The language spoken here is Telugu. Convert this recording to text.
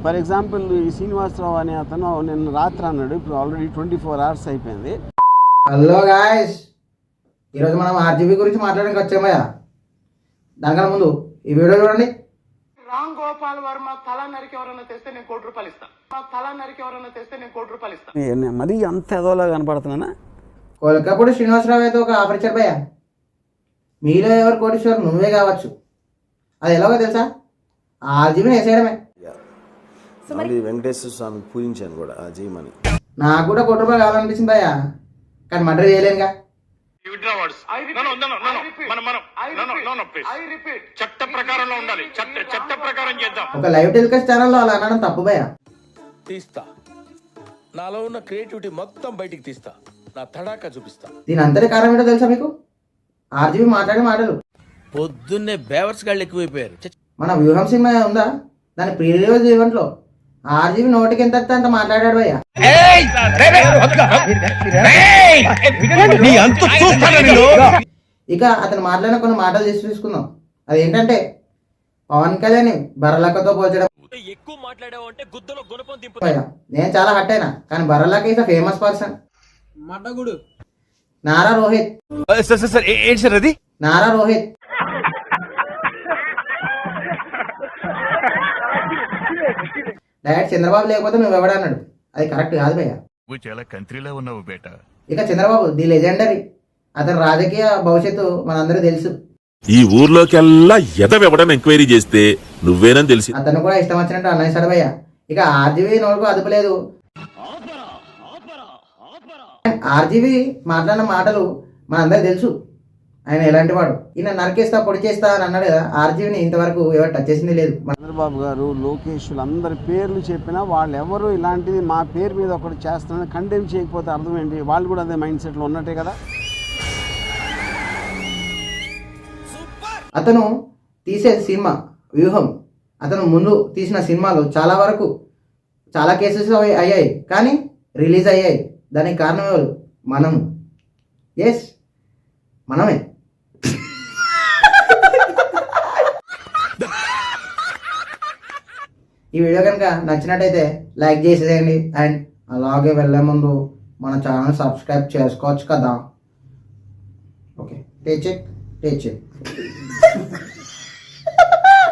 ఫర్ ఎగ్జాంపుల్ ఈ శ్రీనివాసరావు అనే అతను నిన్న రాత్రి అన్నాడు, ఇప్పుడు ఆల్రెడీ 24 hours అయిపోయింది. హలో గాయస్, ఈరోజు మనం ఆర్జీబీ గురించి మాట్లాడడానికి వచ్చామయ్యా. దానికన్నా ముందు ఈ వీడియో చూడండి. రామ్ గోపాల్ వర్మ తల నరికి ఎవరైనా తెస్తే నేను ₹1 ఇస్తా. తల నరికి ఎవరైనా తెస్తే నేను ₹1 ఇస్తా. మరీ అంత ఎదోలా కనపడుతున్నానా? కోలకప్పుడు శ్రీనివాసరావు అయితే ఒక ఆఫర్ ఇచ్చాడు భయ్యా, మీలో ఎవరు కోటీశ్వరు నువ్వే కావచ్చు. అది ఎలాగో తెలుసా? ఆర్జీబీని వేసేయడమే. వెంకటేశ్వర స్వామికి పూజించాను కూడా ఆ జీమని. నాకు కూడా ₹1 కావాలనిపించింది భయ్యా, కానీ మర్డర్ చేయలేనుగా. చట్ట ప్రకారంలో ఉండాలి, చట్ట ప్రకారం చేద్దాం. ఒక లైవ్ టెలికాస్ట్ ఛానల్లో అలా అనడం తప్పు భయ్యా. తీస్తా, నాలో ఉన్న క్రియేటివిటీ మొత్తం బయటికి తీస్తా, నా తడాకా చూపిస్తా. దీని అంతటి కారణం ఏంటో తెలుసా మీకు? ఆర్జీబీ మాట్లాడే మాటలు. పొద్దున్నే బేవర్స్ గాళ్ళు ఎక్కువైపోయారు. మన వ్యూహం సినిమా ఉందా, దాని ప్రీ రిలీజ్ ఈవెంట్లో ఆర్జీబీ నోటికి ఎంత అంత మాట్లాడాడు భయ్యా. ఇక అతను మాట్లాడిన కొన్ని మాటలు తీసుకుందాం. అదేంటంటే పవన్ కళ్యాణ్ బర్రలక్కతో పోల్చడం. నేను చాలా హట్ అయినా, కానీ Barrelakka is famous person. Nara Rohit Nara Rohit direct Chandrababu లేకపోతే నువ్వు ఎవడన్నాడు, అది కరెక్ట్ కాదు భయ్యా. చాలా కంట్రీలో ఉన్నావు బేటా. ఇక చంద్రబాబు ది లెజెండరీ, అతని రాజకీయ భవిష్యత్తు మనందరూ తెలుసు. ఈ ఊర్లోకెల్లా ఎదవెవడని ఎంక్వైరీ చేస్తే నువ్వేనని తెలిసి అతను కూడా ఇష్టం వచ్చినట్టు అన్నయ్య భయ్య. ఇక ఆర్జీబీ నోటుకు అదుపు లేదు. ఆర్జీబీ మాట్లాడిన మాటలు మనందరూ తెలుసు, ఆయన ఎలాంటి వాడు. ఈయన నరికేస్తా పొడి చేస్తా అని అన్నాడు కదా, ఆర్జీబీని ఇంతవరకు ఎవరు టచ్ చేసింది లేదు. చంద్రబాబు గారు, లోకేష్ అందరి పేర్లు చెప్పినా వాళ్ళు ఎవరు ఇలాంటిది మా పేరు మీద ఒకటి చేస్తున్నారని కండెమ్ చేయకపోతే అర్థం ఏంటి? వాళ్ళు కూడా అదే మైండ్ సెట్లో ఉన్నట్టే కదా. అతను తీసే సినిమా వ్యూహం, అతను ముందు తీసిన సినిమాలు చాలా వరకు చాలా కేసెస్ అయ్యాయి, కానీ రిలీజ్ అయ్యాయి. దానికి కారణం ఎవరు? మనం. ఎస్, మనమే. ఈ వీడియో కనుక నచ్చినట్టయితే లైక్ చేసేయండి, అండ్ అలాగే వెళ్ళే ముందు మన ఛానల్ సబ్స్క్రైబ్ చేసుకోవచ్చు కదా. Okay, take check.